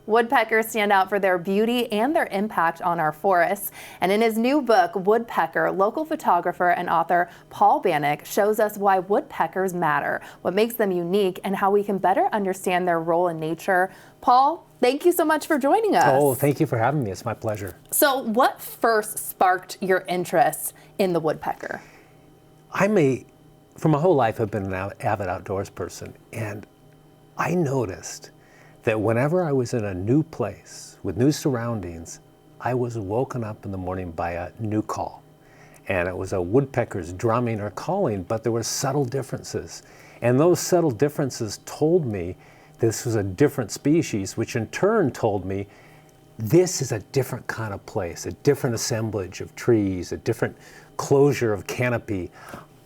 Woodpeckers stand out for their beauty and their impact on our forests. And in his new book, Woodpecker, local photographer and author Paul Bannick shows us why woodpeckers matter, what makes them unique, and how we can better understand their role in nature. Paul, thank you so much for joining us. Oh, thank you for having me. It's my pleasure. So what first sparked your interest in the woodpecker? For my whole life, I've been an avid outdoors person, and I noticed that whenever I was in a new place with new surroundings, I was woken up in the morning by a new call. And it was a woodpecker's drumming or calling, but there were subtle differences. And those subtle differences told me this was a different species, which in turn told me this is a different kind of place, a different assemblage of trees, a different closure of canopy,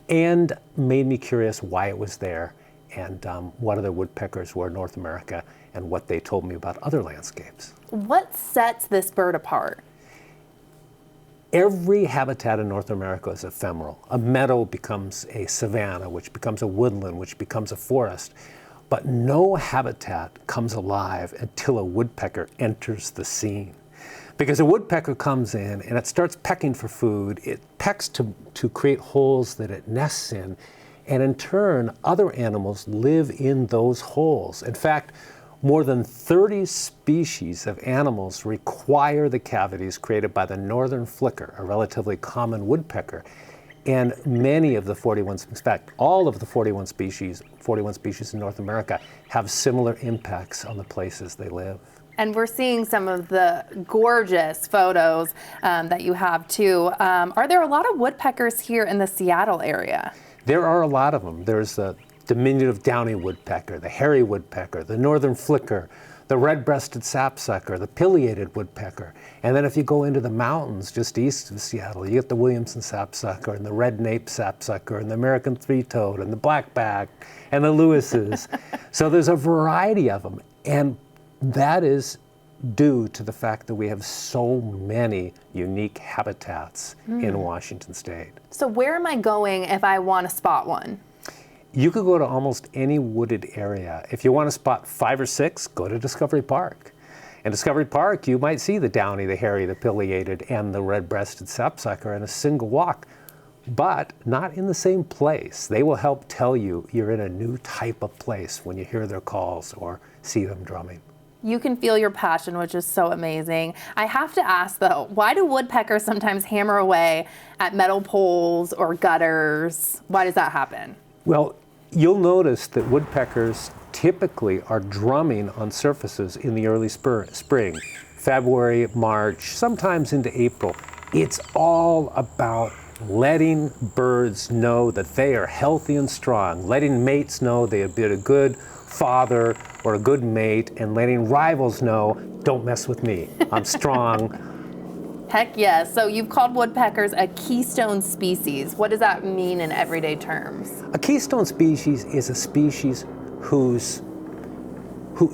and made me curious why it was there and what other woodpeckers were in North America and what they told me about other landscapes. What sets this bird apart? Every habitat in North America is ephemeral. A meadow becomes a savanna, which becomes a woodland, which becomes a forest. But no habitat comes alive until a woodpecker enters the scene. Because a woodpecker comes in and it starts pecking for food. It pecks to create holes that it nests in. And in turn, other animals live in those holes. In fact, more than 30 species of animals require the cavities created by the northern flicker, a relatively common woodpecker. And many of the 41, in fact, all of the 41 species in North America have similar impacts on the places they live. And we're seeing some of the gorgeous photos that you have too. Are there a lot of woodpeckers here in the Seattle area? There are a lot of them. There's the diminutive downy woodpecker, the hairy woodpecker, the northern flicker, the red-breasted sapsucker, the pileated woodpecker. And then if you go into the mountains just east of Seattle, you get the Williamson sapsucker and the red-naped sapsucker and the American three-toed and the blackback and the Lewis's. So there's a variety of them. And that is due to the fact that we have so many unique habitats in Washington State. So where am I going if I want to spot one? You could go to almost any wooded area. If you want to spot 5 or 6, go to Discovery Park. In Discovery Park, you might see the downy, the hairy, the pileated, and the red-breasted sapsucker in a single walk, but not in the same place. They will help tell you you're in a new type of place when you hear their calls or see them drumming. You can feel your passion, which is so amazing. I have to ask though, why do woodpeckers sometimes hammer away at metal poles or gutters? Why does that happen? Well, you'll notice that woodpeckers typically are drumming on surfaces in the early spring, February, March, sometimes into April. It's all about letting birds know that they are healthy and strong, letting mates know they have been a good father or a good mate, and letting rivals know, don't mess with me, I'm strong. Heck yes. So you've called woodpeckers a keystone species. What does that mean in everyday terms? A keystone species is a species who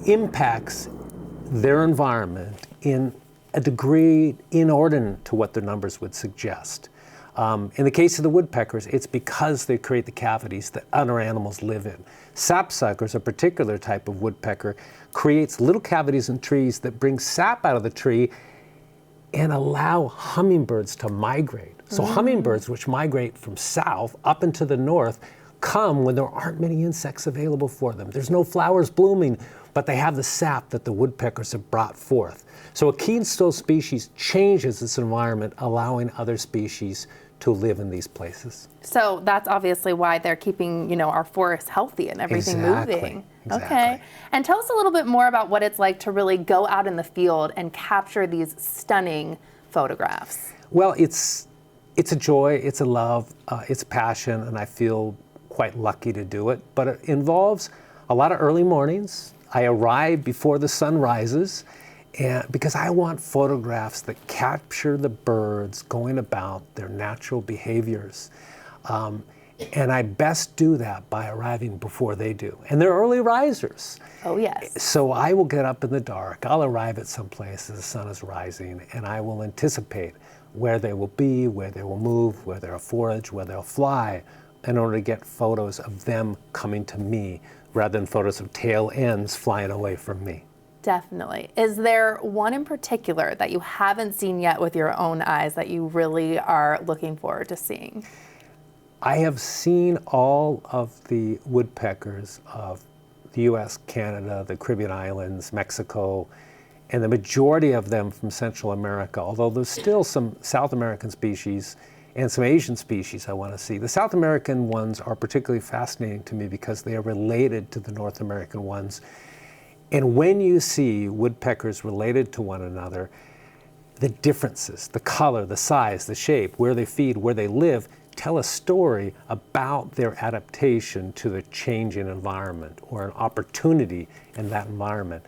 impacts their environment in a degree inordinate to what their numbers would suggest. In the case of the woodpeckers, it's because they create the cavities that other animals live in. Sapsuckers, a particular type of woodpecker, creates little cavities in trees that bring sap out of the tree and allow hummingbirds to migrate. So hummingbirds, which migrate from south up into the north, come when there aren't many insects available for them. There's no flowers blooming, but they have the sap that the woodpeckers have brought forth. So a keystone species changes its environment, allowing other species to live in these places. So that's obviously why they're keeping, our forests healthy and everything moving. Exactly. Okay. And tell us a little bit more about what it's like to really go out in the field and capture these stunning photographs. Well, it's a joy, it's a love, it's a passion, and I feel quite lucky to do it. But it involves a lot of early mornings. I arrive before the sun rises, and because I want photographs that capture the birds going about their natural behaviors. And I best do that by arriving before they do. And they're early risers. Oh, yes. So I will get up in the dark. I'll arrive at some place as the sun is rising, and I will anticipate where they will be, where they will move, where they'll forage, where they'll fly, in order to get photos of them coming to me, rather than photos of tail ends flying away from me. Definitely. Is there one in particular that you haven't seen yet with your own eyes that you really are looking forward to seeing? I have seen all of the woodpeckers of the U.S., Canada, the Caribbean islands, Mexico, and the majority of them from Central America, although there's still some South American species and some Asian species I want to see. The South American ones are particularly fascinating to me because they are related to the North American ones. And when you see woodpeckers related to one another, the differences, the color, the size, the shape, where they feed, where they live, tell a story about their adaptation to the changing environment or an opportunity in that environment.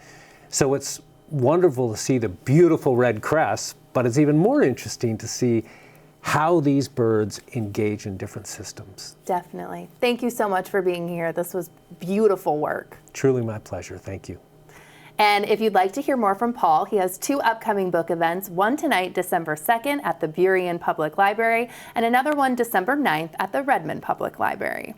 So it's wonderful to see the beautiful red crests, but it's even more interesting to see how these birds engage in different systems. Definitely. Thank you so much for being here. This was beautiful work. Truly my pleasure. Thank you. And if you'd like to hear more from Paul, he has 2 upcoming book events, one tonight, December 2nd at the Burien Public Library, and another one December 9th at the Redmond Public Library.